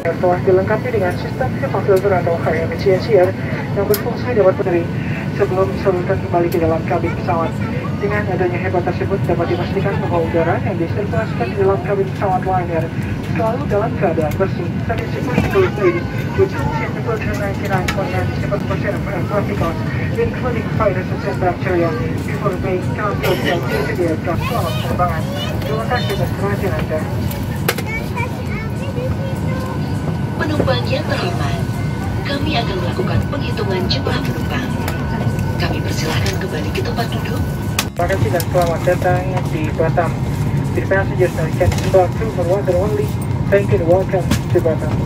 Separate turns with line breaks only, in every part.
Telah dilengkapi dengan sistem HEPA filter atau high emission air yang berfungsi dapat berdiri sebelum disalurkan kembali ke dalam kabin pesawat. Dengan adanya HEPA tersebut dapat dipastikan bahwa udara yang disirkulasikan di dalam kabin pesawat Lion Air selalu dalam keadaan bersih. Statistically studied, which consists of filter 99.97% of air particles, including viruses and bacteria, before being transported to the aircraft selama penerbangan. Terima kasih atas perhatian Anda.
Penumpang yang terhormat, kami akan melakukan penghitungan jumlah penumpang. Kami persilahkan kembali ke tempat duduk.
Terima kasih dan selamat datang di Batam. The passengers are catching back to for water only. Thank you and welcome to Batam.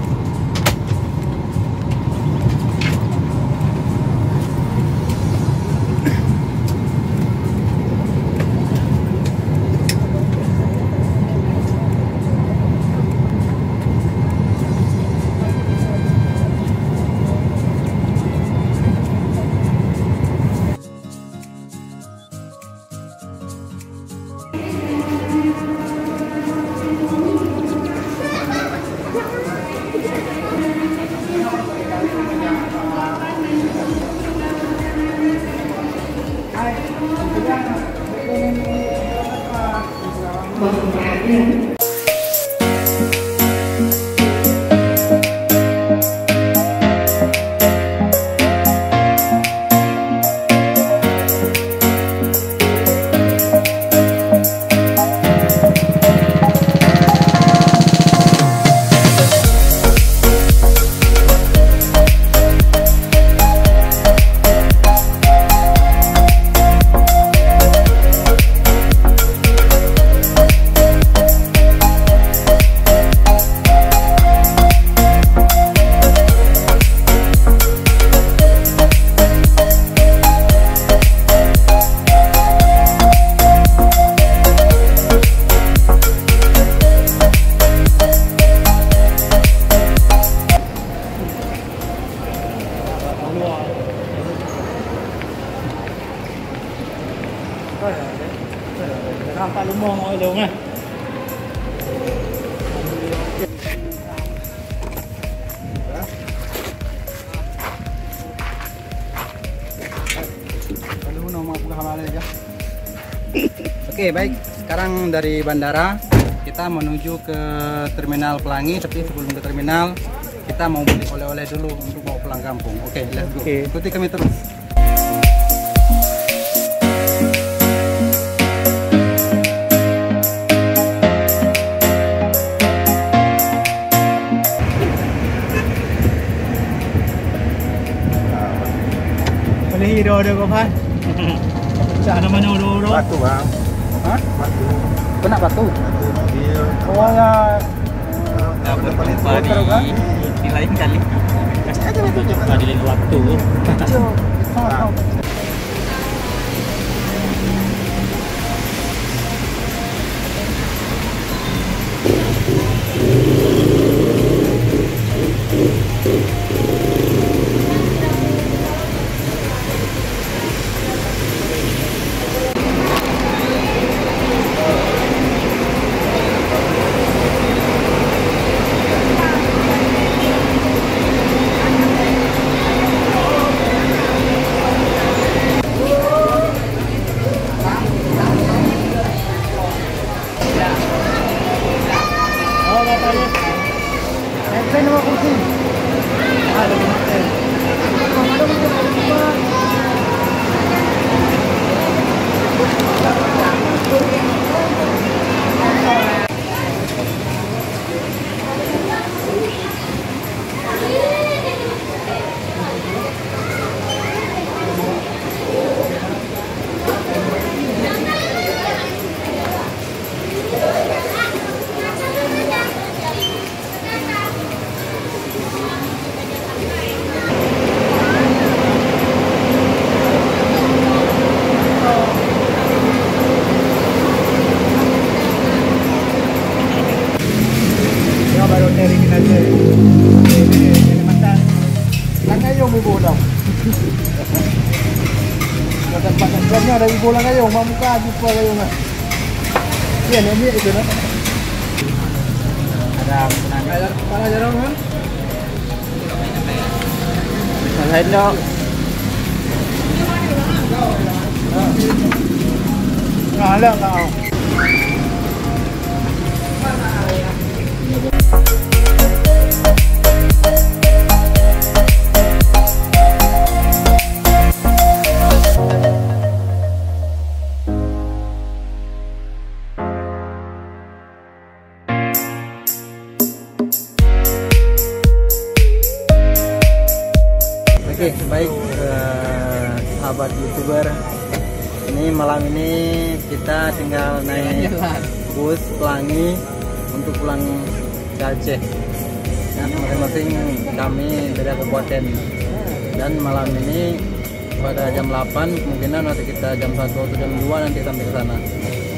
Nampak lumang orang dong lah.
Oke, baik. Sekarang dari bandara kita menuju ke Terminal Pelangi, tapi sebelum ke terminal kita mau beli oleh-oleh dulu untuk bawa pulang kampung. Oke, let's go. Ikuti kami terus.
Hero dia kau Pan. Cak nama dulu.
Batu bang.
Hah?
Batu.
Kau nak batu?
Iya.
Oh ya.
Dah berjumpa di lain kali. Kasih aja batu cuma di lain waktu.
Ada bola kayo, mamuka jumpa kayo na. Yan, ini itu na.
Ada menggunakan
Ayo kepala aja dong kan.
lain dong.
Nggak ada nggak.
Oke, baik sahabat YouTuber. Ini malam ini kita tinggal naik bus Pelangi untuk pulang ke Aceh. Nah, masing-masing kami beda kabupaten. Dan malam ini pada jam 8 kemungkinan nanti kita jam 1 atau jam 2 nanti sampai ke sana.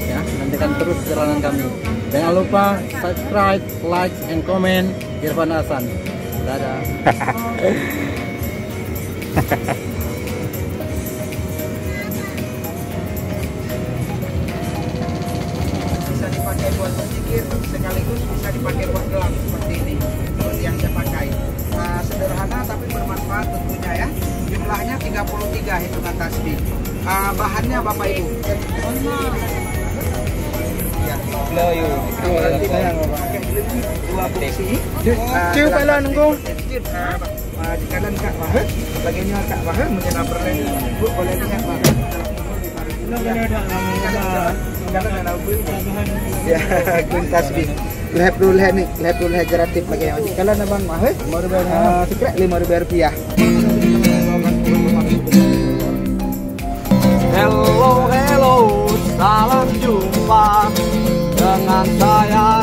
Ya, nantikan terus perjalanan kami. Jangan lupa subscribe, like, and comment Irfan Hasan. Dadah.
Bisa dipakai buat berzikir, sekaligus bisa dipakai buat gelang seperti ini yang saya pakai. Sederhana tapi bermanfaat tentunya ya. Jumlahnya 33 hitungan tasbih. Bahannya Bapak Ibu. Ya.
Loyo.
Pakai dua fungsi.
Cium pelan nunggu.
Jikalan Kak Bahar, bagiannya Kak Bahar menjadi perlen. Bu boleh lihat Bahar. Ya, gun tasbih. Lehap dulu nih, lehap dulu jeratif bagian. Jikalan Abang Bahar, mau secret Rp5.000.
Hello, hello, salam jumpa dengan saya